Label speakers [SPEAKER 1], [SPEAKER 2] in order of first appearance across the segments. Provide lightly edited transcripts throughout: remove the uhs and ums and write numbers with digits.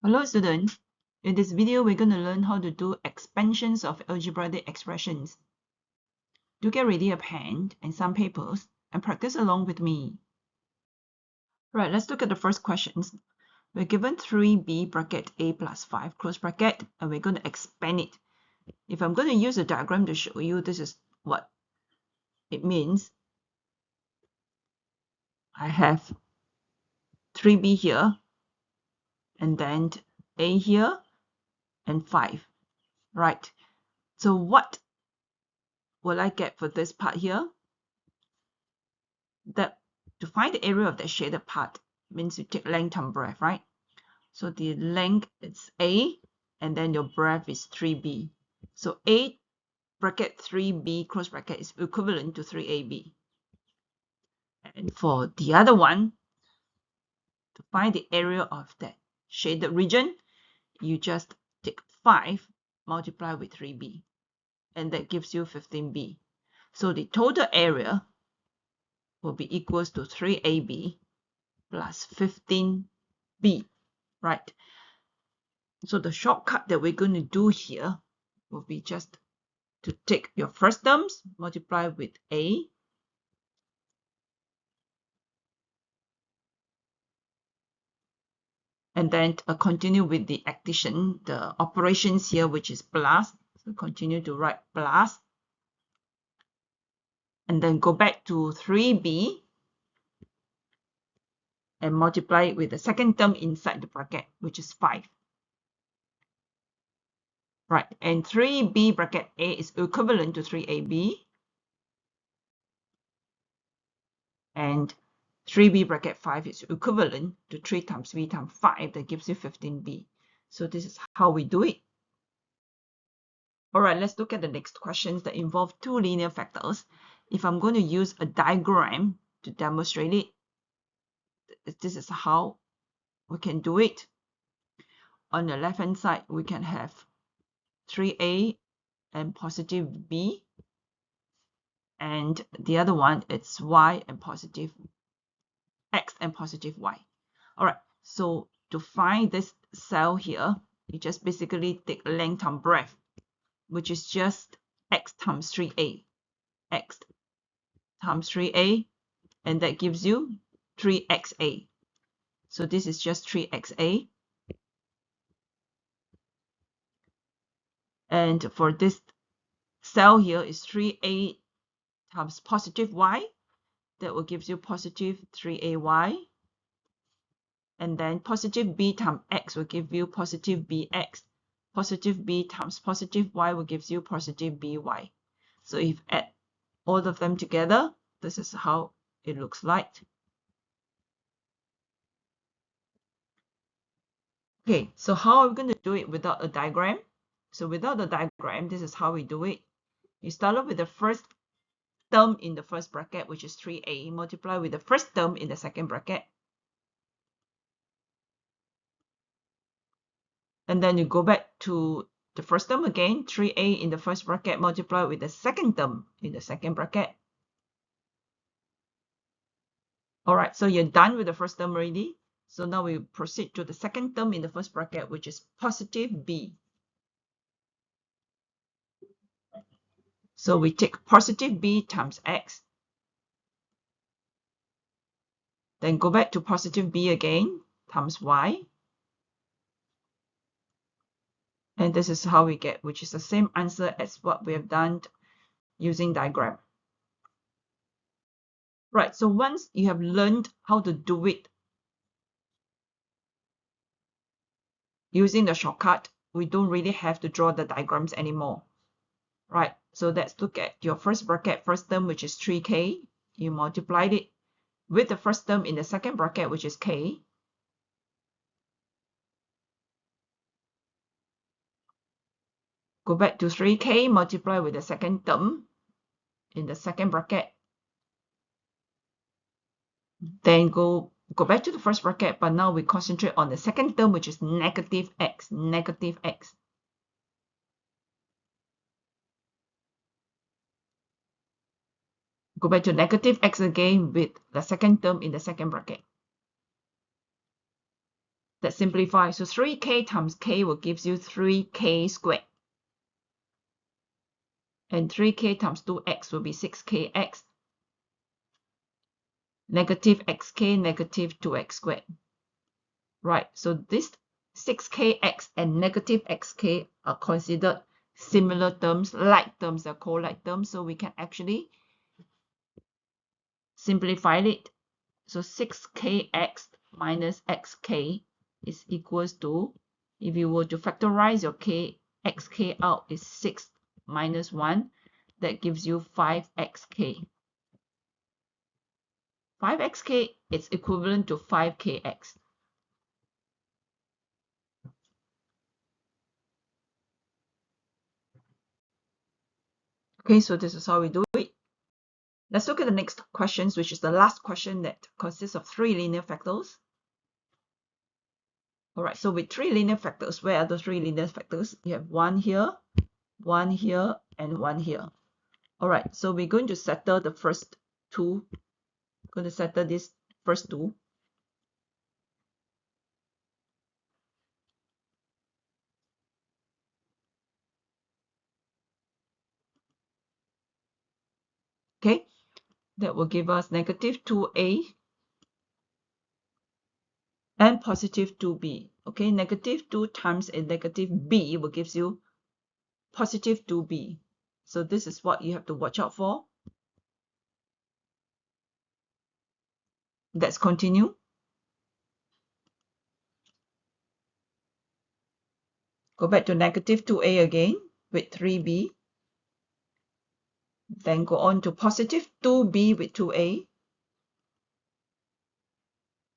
[SPEAKER 1] Hello students, in this video we're going to learn how to do expansions of algebraic expressions. Do get ready a pen and some papers and practice along with me. Right, let's look at the first questions. We're given 3b bracket a plus 5 close bracket and we're going to expand it. If I'm going to use a diagram to show you this is what it means, I have 3b here and then a here and 5. Right, so what will I get for this part here? That to find the area of the shaded part means you take length and breadth, right? So the length is A and then your breadth is 3B. So A bracket 3B close bracket is equivalent to 3AB. And for the other one, to find the area of that shaded region, you just take 5 multiply with 3B and that gives you 15B. So the total area will be equals to 3AB plus 15B, right? So the shortcut that we're going to do here will be just to take your first terms, multiply with A, and then continue with the addition, the operations here, which is plus. So continue to write plus, and then go back to 3B and multiply it with the second term inside the bracket, which is 5. Right, and 3B bracket A is equivalent to 3AB, and 3b bracket 5 is equivalent to 3 times b times 5. That gives you 15b. So this is how we do it. All right, let's look at the next questions that involve two linear factors. If I'm going to use a diagram to demonstrate it, this is how we can do it. On the left-hand side, we can have 3a and positive b. And the other one, it's y and positive x and positive y. All right, so to find this cell here, you just basically take length times breadth, which is just x times 3a, x times 3a, and that gives you 3xa. So this is just 3xa. And for this cell here is 3a times positive y. That will give you positive 3ay. And then positive b times x will give you positive bx. Positive b times positive y will give you positive by. So if you add all of them together, this is how it looks like. Okay, so how are we going to do it without a diagram? So without the diagram, this is how we do it. You start off with the first term in the first bracket, which is 3a, multiply with the first term in the second bracket. And then you go back to the first term again, 3a in the first bracket, multiply with the second term in the second bracket. All right, so you're done with the first term already. So now we proceed to the second term in the first bracket, which is positive b. So we take positive b times x. Then go back to positive b again, times y. And this is how we get, which is the same answer as what we have done using diagram. Right, so once you have learned how to do it using the shortcut, we don't really have to draw the diagrams anymore. Right, so let's look at your first bracket, first term, which is 3k. You multiplied it with the first term in the second bracket, which is k. Go back to 3k, multiply with the second term in the second bracket. Then go back to the first bracket, but now we concentrate on the second term, which is negative x, negative x. Go back to negative x again with the second term in the second bracket. That simplifies. So 3k times k will give you 3k squared. And 3k times 2x will be 6kx. Negative xk, negative 2x squared. Right, so this 6kx and negative xk are considered similar terms, like terms, they're called like terms, so we can actually simplify it. So 6kx minus xk is equals to, if you were to factorize your xk out, is 6 minus 1. That gives you 5xk. 5xk is equivalent to 5kx. Okay, so this is how we do it. Let's look at the next questions, which is the last question that consists of 3 linear factors. All right, so with 3 linear factors, where are the 3 linear factors? You have 1 here, 1 here, and 1 here. All right, so we're going to settle the first 2. Going to settle this first 2. Okay, that will give us negative 2a and positive 2b. Okay, negative 2 times a negative b will give you positive 2b. So this is what you have to watch out for. Let's continue. Go back to negative 2a again with 3b. Then go on to positive 2b with 2a.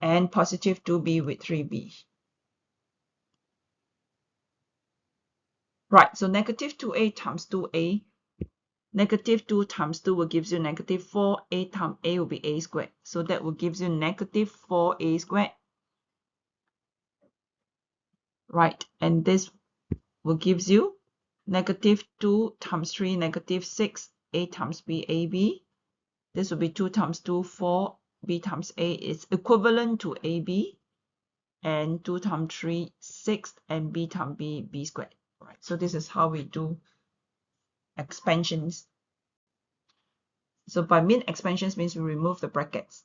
[SPEAKER 1] And positive 2b with 3b. Right, so negative 2a times 2a. Negative 2 times 2 will give you negative 4. A times a will be a squared. So that will give you negative 4a squared. Right, and this will give you negative 2 times 3, negative 6. A times b, ab. This will be 2 times 2, 4. B times a is equivalent to ab. And 2 times 3, 6. And b times b, b squared. Right, so this is how we do expansions. So by mean expansions means we remove the brackets.